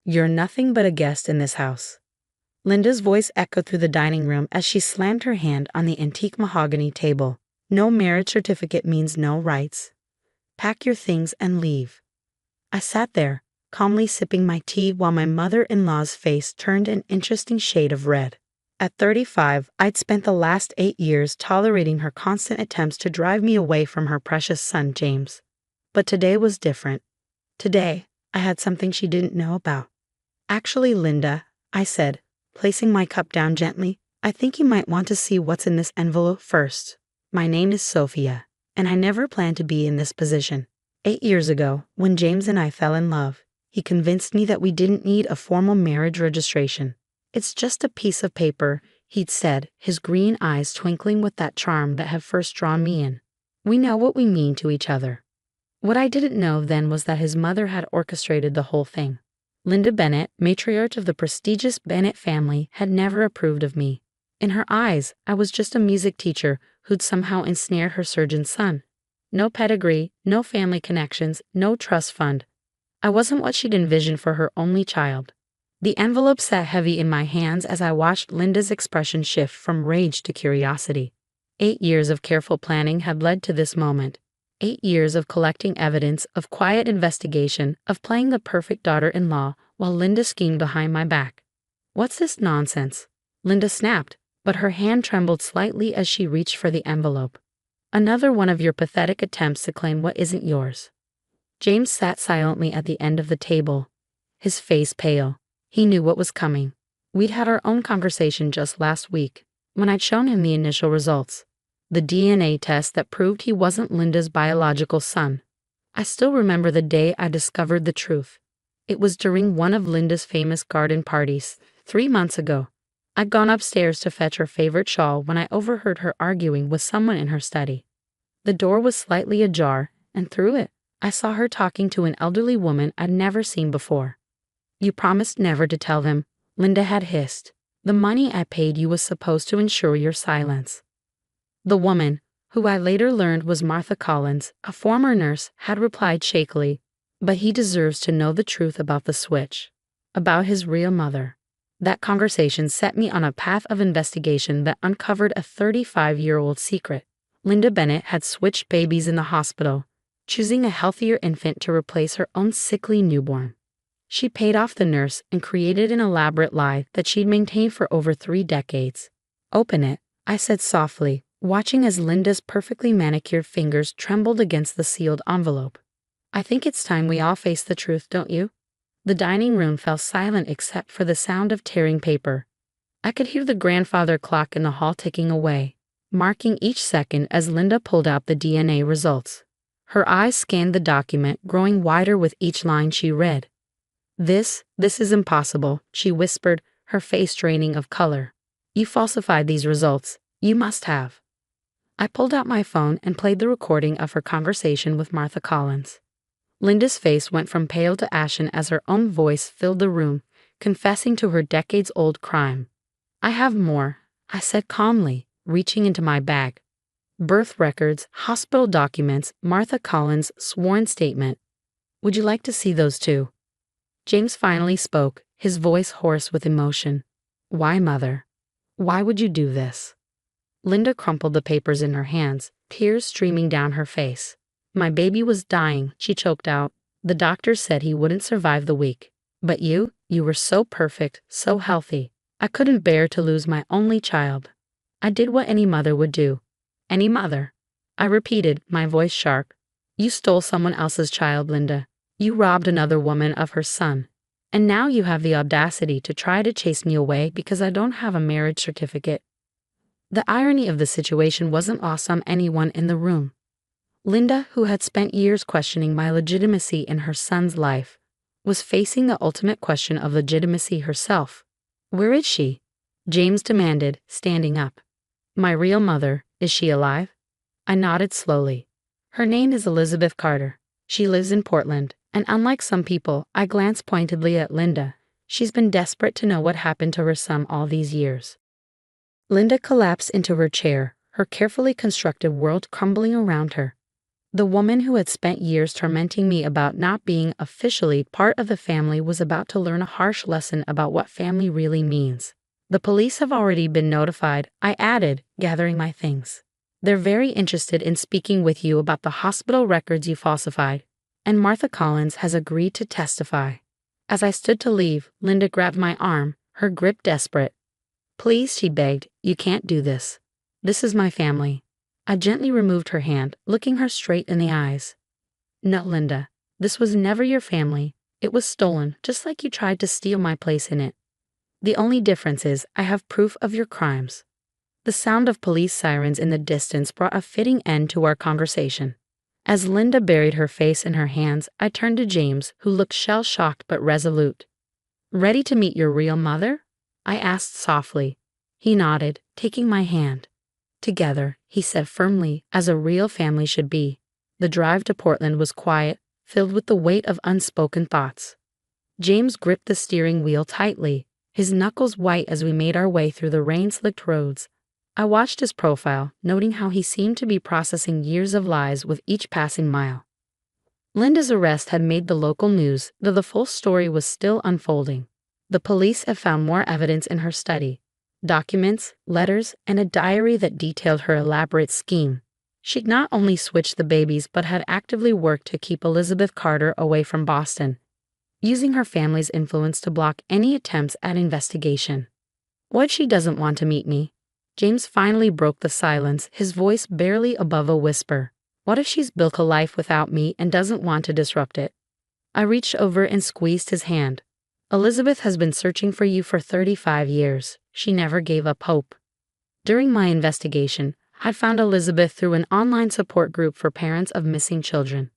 You're nothing but a guest in this house. Linda's voice echoed through the dining room as she slammed her hand on the antique mahogany table. No marriage certificate means no rights. Pack your things and leave. I sat there, calmly sipping my tea while my mother-in-law's face turned an interesting shade of red. At 35, I'd spent the last 8 years tolerating her constant attempts to drive me away from her precious son, James. But today was different. Today, I had something she didn't know about. Actually, Linda, I said, placing my cup down gently, I think you might want to see what's in this envelope first. My name is Sophia, and I never planned to be in this position. 8 years ago, when James and I fell in love, he convinced me that we didn't need a formal marriage registration. It's just a piece of paper, he'd said, his green eyes twinkling with that charm that had first drawn me in. We know what we mean to each other. What I didn't know then was that his mother had orchestrated the whole thing. Linda Bennett, matriarch of the prestigious Bennett family, had never approved of me. In her eyes, I was just a music teacher who'd somehow ensnared her surgeon's son. No pedigree, no family connections, no trust fund. I wasn't what she'd envisioned for her only child. The envelope sat heavy in my hands as I watched Linda's expression shift from rage to curiosity. 8 years of careful planning had led to this moment. 8 years of collecting evidence, of quiet investigation, of playing the perfect daughter-in-law while Linda schemed behind my back. What's this nonsense? Linda snapped, but her hand trembled slightly as she reached for the envelope. Another one of your pathetic attempts to claim what isn't yours. James sat silently at the end of the table, his face pale. He knew what was coming. We'd had our own conversation just last week, when I'd shown him the initial results. The DNA test that proved he wasn't Linda's biological son. I still remember the day I discovered the truth. It was during one of Linda's famous garden parties, 3 months ago. I'd gone upstairs to fetch her favorite shawl when I overheard her arguing with someone in her study. The door was slightly ajar, and through it, I saw her talking to an elderly woman I'd never seen before. You promised never to tell them, Linda had hissed. The money I paid you was supposed to ensure your silence. The woman, who I later learned was Martha Collins, a former nurse, had replied shakily, but he deserves to know the truth about the switch, about his real mother. That conversation set me on a path of investigation that uncovered a 35-year-old secret. Linda Bennett had switched babies in the hospital, choosing a healthier infant to replace her own sickly newborn. She paid off the nurse and created an elaborate lie that she'd maintained for over 3 decades. Open it, I said softly, watching as Linda's perfectly manicured fingers trembled against the sealed envelope. I think it's time we all face the truth, don't you? The dining room fell silent except for the sound of tearing paper. I could hear the grandfather clock in the hall ticking away, marking each second as Linda pulled out the DNA results. Her eyes scanned the document, growing wider with each line she read. This is impossible, she whispered, her face draining of color. You falsified these results. You must have. I pulled out my phone and played the recording of her conversation with Martha Collins. Linda's face went from pale to ashen as her own voice filled the room, confessing to her decades-old crime. I have more, I said calmly, reaching into my bag. Birth records, hospital documents, Martha Collins' sworn statement. Would you like to see those too? James finally spoke, his voice hoarse with emotion. Why, Mother? Why would you do this? Linda crumpled the papers in her hands, tears streaming down her face. My baby was dying, she choked out. The doctor said he wouldn't survive the week. But you were so perfect, so healthy. I couldn't bear to lose my only child. I did what any mother would do. Any mother. I repeated, my voice sharp. You stole someone else's child, Linda. You robbed another woman of her son. And now you have the audacity to try to chase me away because I don't have a marriage certificate. The irony of the situation wasn't lost on anyone in the room. Linda, who had spent years questioning my legitimacy in her son's life, was facing the ultimate question of legitimacy herself. Where is she? James demanded, standing up. My real mother, is she alive? I nodded slowly. Her name is Elizabeth Carter. She lives in Portland, and unlike some people, I glanced pointedly at Linda. She's been desperate to know what happened to her son all these years. Linda collapsed into her chair, her carefully constructed world crumbling around her. The woman who had spent years tormenting me about not being officially part of the family was about to learn a harsh lesson about what family really means. The police have already been notified, I added, gathering my things. They're very interested in speaking with you about the hospital records you falsified, and Martha Collins has agreed to testify. As I stood to leave, Linda grabbed my arm, her grip desperate. Please, she begged, you can't do this. This is my family. I gently removed her hand, looking her straight in the eyes. No, Linda, this was never your family. It was stolen, just like you tried to steal my place in it. The only difference is I have proof of your crimes. The sound of police sirens in the distance brought a fitting end to our conversation. As Linda buried her face in her hands, I turned to James, who looked shell-shocked but resolute. Ready to meet your real mother? I asked softly. He nodded, taking my hand. Together, he said firmly, as a real family should be. The drive to Portland was quiet, filled with the weight of unspoken thoughts. James gripped the steering wheel tightly, his knuckles white as we made our way through the rain-slicked roads. I watched his profile, noting how he seemed to be processing years of lies with each passing mile. Linda's arrest had made the local news, though the full story was still unfolding. The police had found more evidence in her study. Documents, letters, and a diary that detailed her elaborate scheme. She'd not only switched the babies but had actively worked to keep Elizabeth Carter away from Boston, using her family's influence to block any attempts at investigation. What if she doesn't want to meet me? James finally broke the silence, his voice barely above a whisper. What if she's built a life without me and doesn't want to disrupt it? I reached over and squeezed his hand. Elizabeth has been searching for you for 35 years. She never gave up hope. During my investigation, I found Elizabeth through an online support group for parents of missing children.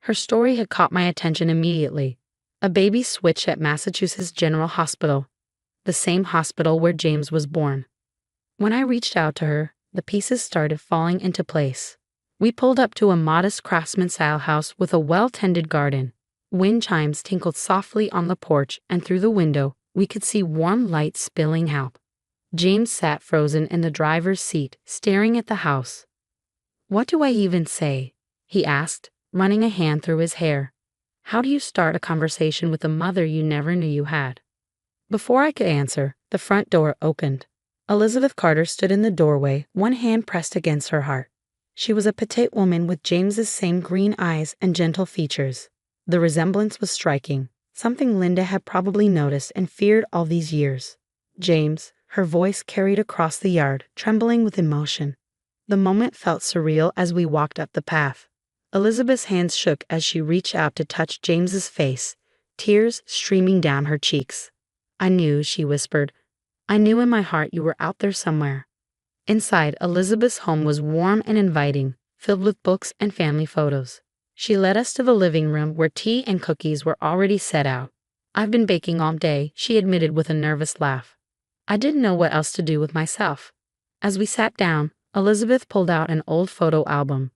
Her story had caught my attention immediately. A baby switch at Massachusetts General Hospital, the same hospital where James was born. When I reached out to her, the pieces started falling into place. We pulled up to a modest craftsman-style house with a well-tended garden. Wind chimes tinkled softly on the porch, and through the window, we could see warm light spilling out. James sat frozen in the driver's seat, staring at the house. What do I even say? He asked, running a hand through his hair. How do you start a conversation with a mother you never knew you had? Before I could answer, the front door opened. Elizabeth Carter stood in the doorway, one hand pressed against her heart. She was a petite woman with James's same green eyes and gentle features. The resemblance was striking, something Linda had probably noticed and feared all these years. James, her voice carried across the yard, trembling with emotion. The moment felt surreal as we walked up the path. Elizabeth's hands shook as she reached out to touch James's face, tears streaming down her cheeks. I knew, she whispered. I knew in my heart you were out there somewhere. Inside, Elizabeth's home was warm and inviting, filled with books and family photos. She led us to the living room where tea and cookies were already set out. I've been baking all day, she admitted with a nervous laugh. I didn't know what else to do with myself. As we sat down, Elizabeth pulled out an old photo album.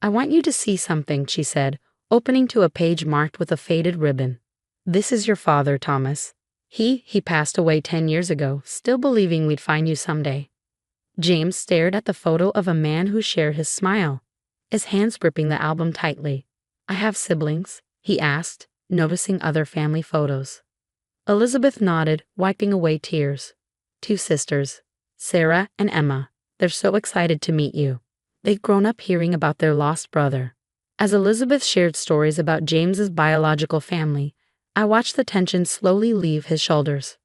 I want you to see something, she said, opening to a page marked with a faded ribbon. This is your father, Thomas. He passed away 10 years ago, still believing we'd find you someday. James stared at the photo of a man who shared his smile, his hands gripping the album tightly. I have siblings, he asked, noticing other family photos. Elizabeth nodded, wiping away tears. 2 sisters, Sarah and Emma. They're so excited to meet you. They'd grown up hearing about their lost brother. As Elizabeth shared stories about James's biological family, I watched the tension slowly leave his shoulders.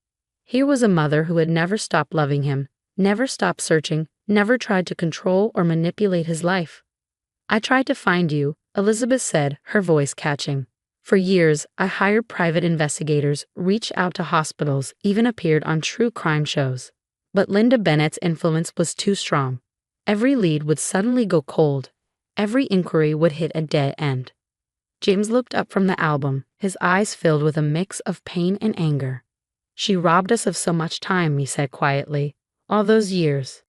Here was a mother who had never stopped loving him, never stopped searching, never tried to control or manipulate his life. I tried to find you, Elizabeth said, her voice catching. For years, I hired private investigators, reached out to hospitals, even appeared on true crime shows. But Linda Bennett's influence was too strong. Every lead would suddenly go cold. Every inquiry would hit a dead end. James looked up from the album, his eyes filled with a mix of pain and anger. She robbed us of so much time, he said quietly. All those years.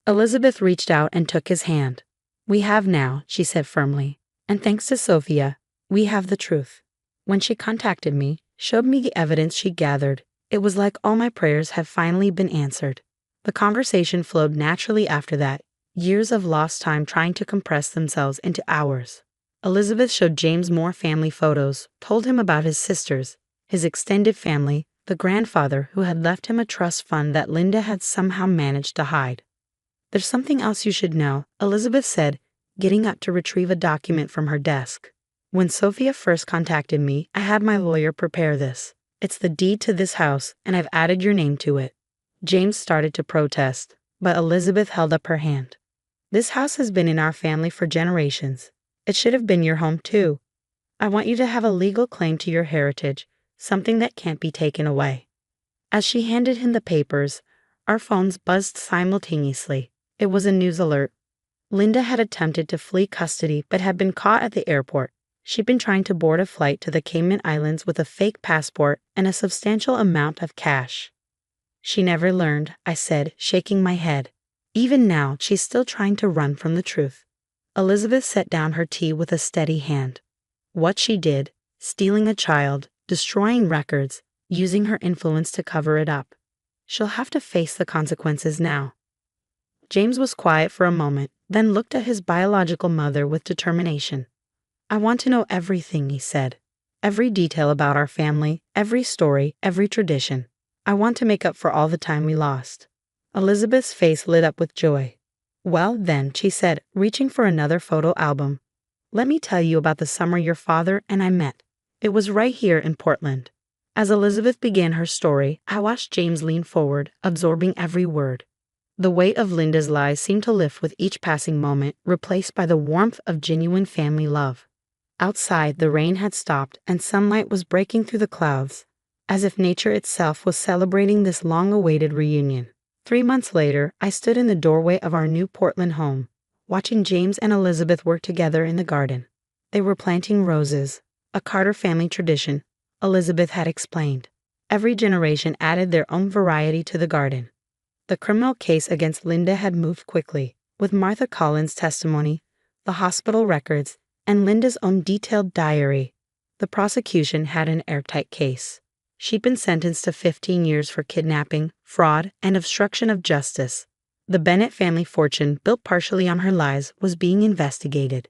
Elizabeth reached out and took his hand. We have now, she said firmly. And thanks to Sophia, we have the truth. When she contacted me, showed me the evidence she gathered, it was like all my prayers had finally been answered. The conversation flowed naturally after that, Years of lost time trying to compress themselves into hours. Elizabeth showed James more family photos, told him about his sisters, his extended family, the grandfather who had left him a trust fund that Linda had somehow managed to hide. "There's something else you should know," Elizabeth said, getting up to retrieve a document from her desk. "When Sophia first contacted me, I had my lawyer prepare this. It's the deed to this house, and I've added your name to it." James started to protest, but Elizabeth held up her hand. "This house has been in our family for generations. It should have been your home too. I want you to have a legal claim to your heritage, something that can't be taken away." As she handed him the papers, our phones buzzed simultaneously. It was a news alert. Linda had attempted to flee custody but had been caught at the airport. She'd been trying to board a flight to the Cayman Islands with a fake passport and a substantial amount of cash. "She never learned," I said, shaking my head. "Even now, she's still trying to run from the truth." Elizabeth set down her tea with a steady hand. "What she did, stealing a child, destroying records, using her influence to cover it up. She'll have to face the consequences now." James was quiet for a moment, then looked at his biological mother with determination. "I want to know everything," he said. "Every detail about our family, every story, every tradition. I want to make up for all the time we lost." Elizabeth's face lit up with joy. "Well, then," she said, reaching for another photo album, "let me tell you about the summer your father and I met. It was right here in Portland." As Elizabeth began her story, I watched James lean forward, absorbing every word. The weight of Linda's lies seemed to lift with each passing moment, replaced by the warmth of genuine family love. Outside, the rain had stopped and sunlight was breaking through the clouds, as if nature itself was celebrating this long-awaited reunion. 3 months later, I stood in the doorway of our new Portland home, watching James and Elizabeth work together in the garden. They were planting roses, a Carter family tradition, Elizabeth had explained. Every generation added their own variety to the garden. The criminal case against Linda had moved quickly, with Martha Collins' testimony, the hospital records, and Linda's own detailed diary. The prosecution had an airtight case. She'd been sentenced to 15 years for kidnapping, fraud, and obstruction of justice. The Bennett family fortune, built partially on her lies, was being investigated.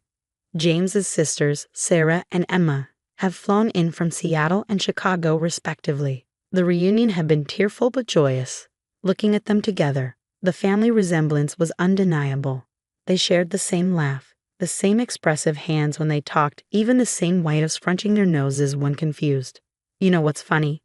James's sisters, Sarah and Emma, have flown in from Seattle and Chicago respectively. The reunion had been tearful but joyous. Looking at them together, the family resemblance was undeniable. They shared the same laugh, the same expressive hands when they talked, even the same way of scrunching their noses when confused. "You know what's funny?"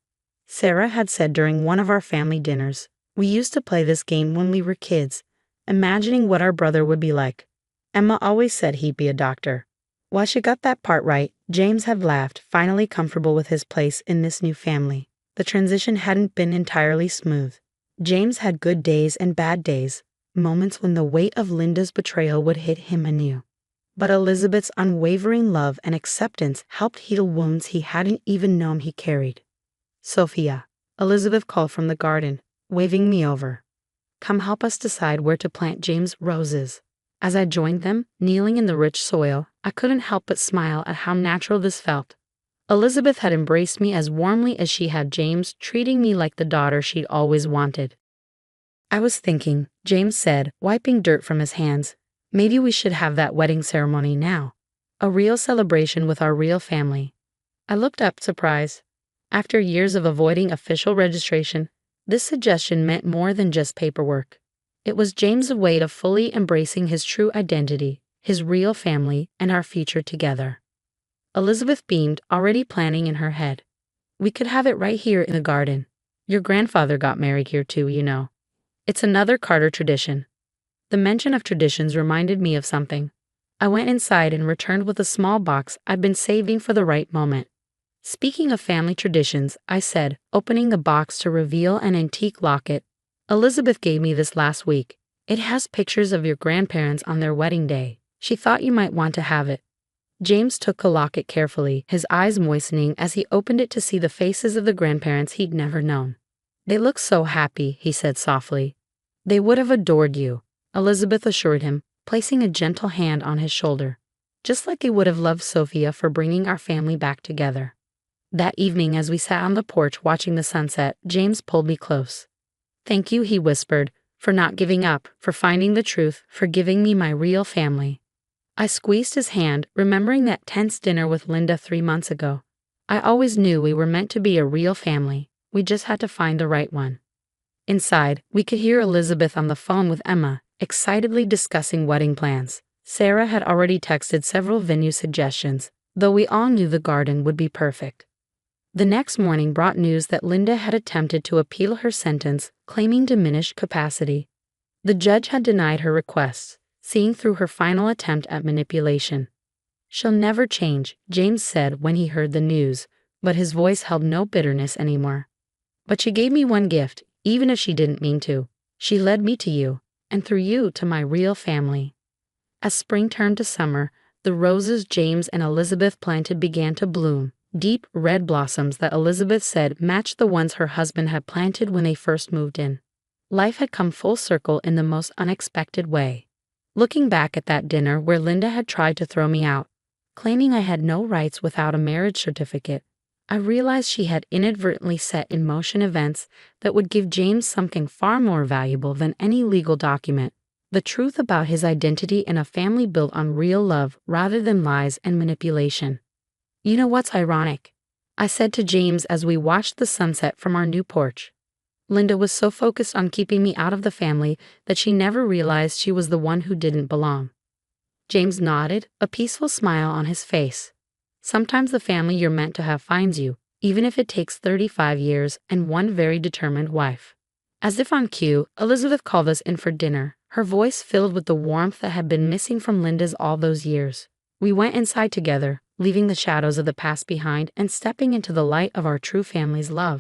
Sarah had said during one of our family dinners. "We used to play this game when we were kids, imagining what our brother would be like. Emma always said he'd be a doctor." While she got that part right, James had laughed, finally comfortable with his place in this new family. The transition hadn't been entirely smooth. James had good days and bad days, moments when the weight of Linda's betrayal would hit him anew. But Elizabeth's unwavering love and acceptance helped heal wounds he hadn't even known he carried. "Sophia," Elizabeth called from the garden, waving me over. "Come help us decide where to plant James' roses." As I joined them, kneeling in the rich soil, I couldn't help but smile at how natural this felt. Elizabeth had embraced me as warmly as she had James, treating me like the daughter she'd always wanted. "I was thinking," James said, wiping dirt from his hands, "maybe we should have that wedding ceremony now. A real celebration with our real family." I looked up, surprised. After years of avoiding official registration, this suggestion meant more than just paperwork. It was James' way of fully embracing his true identity, his real family, and our future together. Elizabeth beamed, already planning in her head. "We could have it right here in the garden. Your grandfather got married here too, you know. It's another Carter tradition." The mention of traditions reminded me of something. I went inside and returned with a small box I'd been saving for the right moment. "Speaking of family traditions," I said, opening the box to reveal an antique locket. "Elizabeth gave me this last week. It has pictures of your grandparents on their wedding day. She thought you might want to have it." James took the locket carefully, his eyes moistening as he opened it to see the faces of the grandparents he'd never known. "They look so happy," he said softly. "They would have adored you," Elizabeth assured him, placing a gentle hand on his shoulder. "Just like they would have loved Sophia for bringing our family back together." That evening, as we sat on the porch watching the sunset, James pulled me close. "Thank you," he whispered, for not giving up, for finding the truth, for giving me my real family. I squeezed his hand, remembering that tense dinner with Linda 3 months ago. I always knew we were meant to be a real family, we just had to find the right one. Inside, we could hear Elizabeth on the phone with Emma, excitedly discussing wedding plans. Sarah had already texted several venue suggestions, though we all knew the garden would be perfect. The next morning brought news that Linda had attempted to appeal her sentence, claiming diminished capacity. The judge had denied her requests, seeing through her final attempt at manipulation. "She'll never change," James said when he heard the news, but his voice held no bitterness anymore. "But she gave me one gift, even if she didn't mean to. She led me to you, and through you to my real family." As spring turned to summer, the roses James and Elizabeth planted began to bloom, deep red blossoms that Elizabeth said matched the ones her husband had planted when they first moved in. Life had come full circle in the most unexpected way. Looking back at that dinner where Linda had tried to throw me out, claiming I had no rights without a marriage certificate, I realized she had inadvertently set in motion events that would give James something far more valuable than any legal document: the truth about his identity in a family built on real love rather than lies and manipulation. "You know what's ironic?" I said to James as we watched the sunset from our new porch. "Linda was so focused on keeping me out of the family that she never realized she was the one who didn't belong." James nodded, a peaceful smile on his face. "Sometimes the family you're meant to have finds you, even if it takes 35 years and one very determined wife." As if on cue, Elizabeth called us in for dinner, her voice filled with the warmth that had been missing from Linda's all those years. We went inside together, leaving the shadows of the past behind and stepping into the light of our true family's love.